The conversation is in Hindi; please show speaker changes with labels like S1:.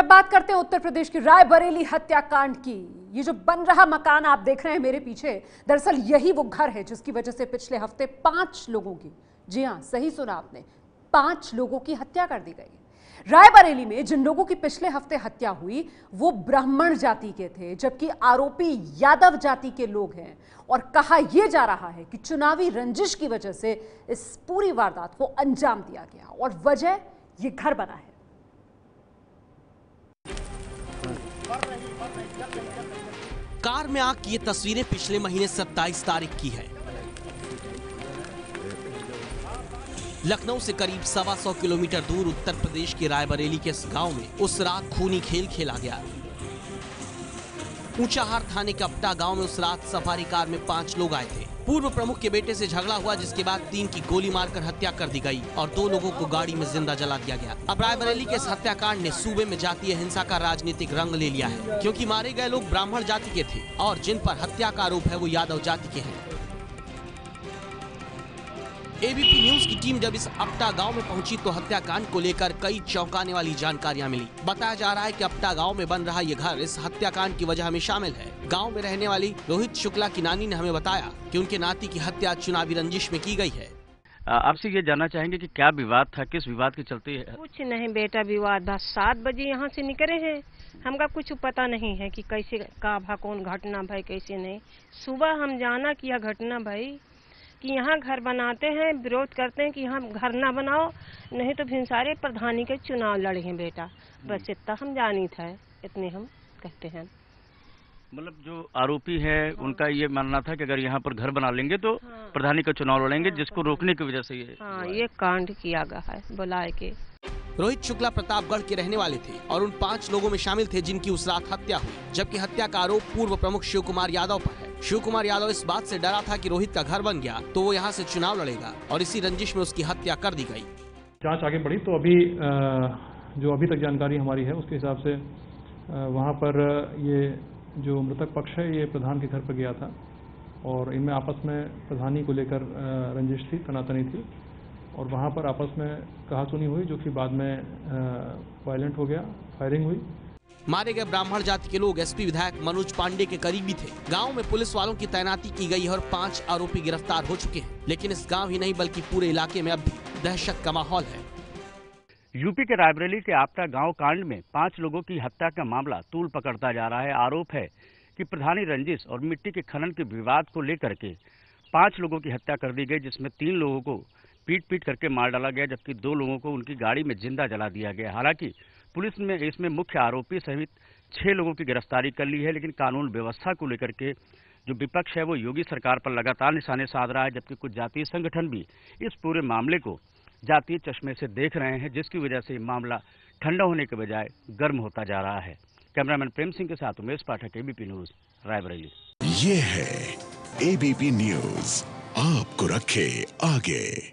S1: अब बात करते हैं उत्तर प्रदेश की रायबरेली हत्याकांड की। ये जो बन रहा मकान आप देख रहे हैं मेरे पीछे, दरअसल यही वो घर है जिसकी वजह से पिछले हफ्ते 5 लोगों की, जी हां सही सुना आपने, 5 लोगों की हत्या कर दी गई। रायबरेली में जिन लोगों की पिछले हफ्ते हत्या हुई वो ब्राह्मण जाति के थे, जबकि आरोपी यादव जाति के लोग हैं। और कहा यह जा रहा है कि चुनावी रंजिश की वजह से इस पूरी वारदात को अंजाम दिया गया और वजह ये घर बना है।
S2: कार में आग की ये तस्वीरें पिछले महीने 27 तारीख की है। लखनऊ से करीब 125 किलोमीटर दूर उत्तर प्रदेश के रायबरेली के इस गांव में उस रात खूनी खेल खेला गया। ऊंचाहार थाने के अपटा गांव में उस रात सफारी कार में 5 लोग आए थे। पूर्व प्रमुख के बेटे से झगड़ा हुआ, जिसके बाद 3 की गोली मारकर हत्या कर दी गई और 2 लोगों को गाड़ी में जिंदा जला दिया गया। अब रायबरेली के इस हत्याकांड ने सूबे में जातीय हिंसा का राजनीतिक रंग ले लिया है, क्योंकि मारे गए लोग ब्राह्मण जाति के थे और जिन पर हत्या का आरोप है वो यादव जाति के हैं। एबीपी न्यूज की टीम जब इस अपटा गांव में पहुंची तो हत्याकांड को लेकर कई चौंकाने वाली जानकारियां मिली। बताया जा रहा है कि अपटा गांव में बन रहा ये घर इस हत्याकांड की वजह में शामिल है। गांव में रहने वाली रोहित शुक्ला की नानी ने हमें बताया कि उनके नाती की हत्या चुनावी रंजिश में की गई है।
S3: आपसे ये जानना चाहेंगे कि क्या विवाद था, किस विवाद के चलते?
S4: कुछ नहीं बेटा, विवाद बस 7 बजे यहाँ से निकले हैं। हमका कुछ पता नहीं है कि कैसे का भा कौन घटना भाई कैसे नहीं। सुबह हम जाना कि यह घटना भाई कि यहाँ घर बनाते हैं, विरोध करते हैं कि यहाँ घर ना बनाओ, नहीं तो भिनसारे प्रधानी के चुनाव लड़े हैं बेटा। बस इतना हम जानी था, इतने हम कहते हैं।
S3: मतलब जो आरोपी है उनका ये मानना था कि अगर यहाँ पर घर बना लेंगे तो प्रधानी का चुनाव लड़ेंगे, जिसको रोकने की वजह से ये
S4: कांड किया गया है बुलाए के।
S2: रोहित शुक्ला प्रतापगढ़ के रहने वाले थे और उन 5 लोगों में शामिल थे जिनकी उस रात हत्या हुई, जबकि हत्या का आरोप पूर्व प्रमुख शिव कुमार यादव पर है। शिव कुमार यादव इस बात से डरा था कि रोहित का घर बन गया तो वो यहाँ से चुनाव लड़ेगा और इसी रंजिश में उसकी हत्या कर दी गई।
S5: जांच आगे बढ़ी तो अभी तक जानकारी हमारी है उसके हिसाब से वहाँ पर ये जो मृतक पक्ष है ये प्रधान के घर पर गया था और इनमें आपस में प्रधानी को लेकर रंजिश थी, तनातनी थी और वहाँ पर आपस में कहासुनी हुई, जो कि बाद में वायलेंट हो गया, फायरिंग हुई।
S2: मारे गए ब्राह्मण जाति के लोग एसपी विधायक मनोज पांडे के करीबी थे। गांव में पुलिस वालों की तैनाती की गई है और 5 आरोपी गिरफ्तार हो चुके हैं, लेकिन इस गांव ही नहीं बल्कि पूरे इलाके में अब भी दहशत का माहौल है।
S3: यूपी के रायबरेली के आपटा गांव कांड में 5 लोगों की हत्या का मामला तूल पकड़ता जा रहा है। आरोप है कि प्रधानी रंजिश और मिट्टी के खनन के विवाद को लेकर के 5 लोगों की हत्या कर दी गई, जिसमें 3 लोगों को पीट करके मार डाला गया, जबकि 2 लोगों को उनकी गाड़ी में जिंदा जला दिया गया। हालांकि पुलिस ने इसमें मुख्य आरोपी सहित 6 लोगों की गिरफ्तारी कर ली है, लेकिन कानून व्यवस्था को लेकर के जो विपक्ष है वो योगी सरकार पर लगातार निशाने साध रहा है, जबकि कुछ जातीय संगठन भी इस पूरे मामले को जातीय चश्मे से देख रहे हैं, जिसकी वजह से मामला ठंडा होने के बजाय गर्म होता जा रहा है। कैमरामैन प्रेम सिंह के साथ उमेश पाठक, एबीपी न्यूज, रायबरेली।
S6: ये है एबीपी न्यूज, आपको रखे आगे।